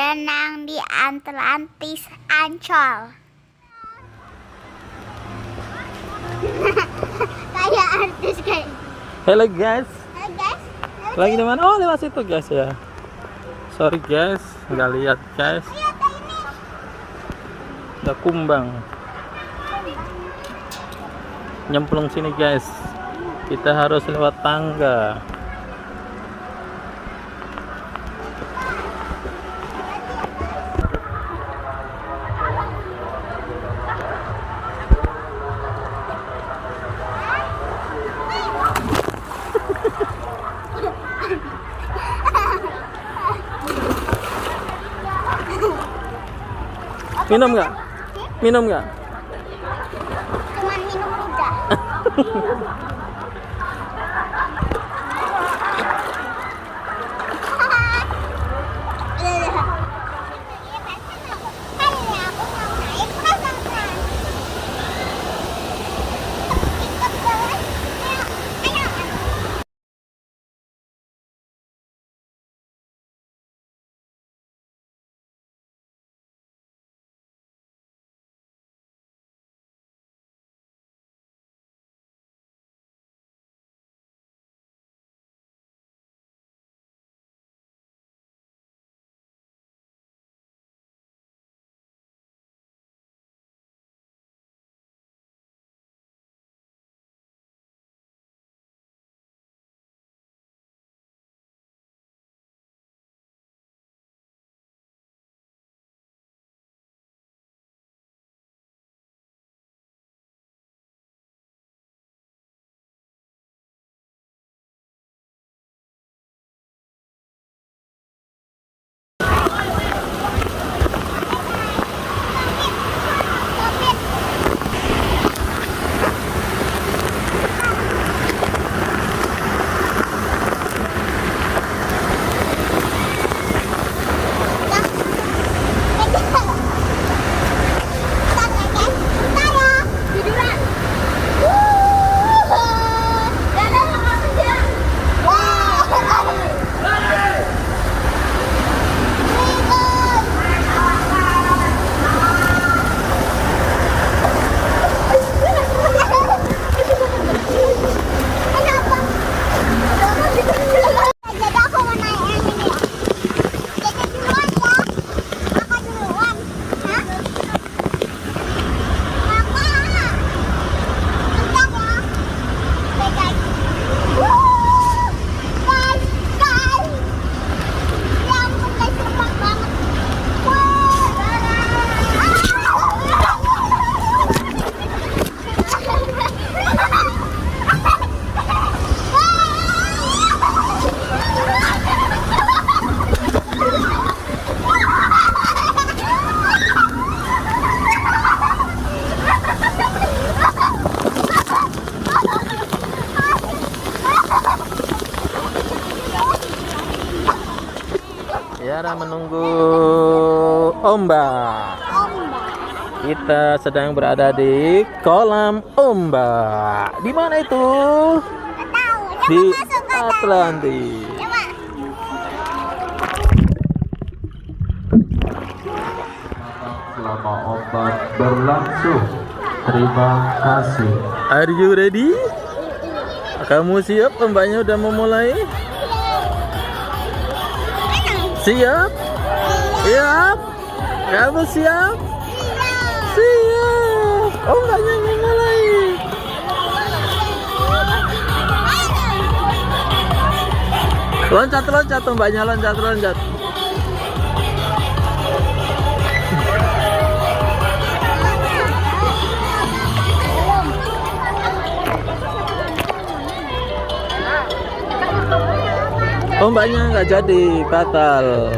berenang di Atlantis Ancol. Kayak artis kayak. Halo guys. Halo guys. Lagi di mana? Oh, lewat situ guys ya. Sorry guys, nggak lihat guys. Lihat ini. Udah kumbang. Nyemplung sini guys. Kita harus lewat tangga. Minum nggak? Minum nggak? Cuman minum udah. Yara menunggu ombak. Kita sedang berada di kolam ombak. Di mana itu? Di Atlantis. Selama ombak berlangsung. Terima kasih. Are you ready? Kamu siap? Ombaknya udah memulai. Siap? Siap? Kamu siap? Siap. Ombaknya memulai. Loncat, loncat, ombaknya loncat, loncat. Ombaknya nggak jadi, batal.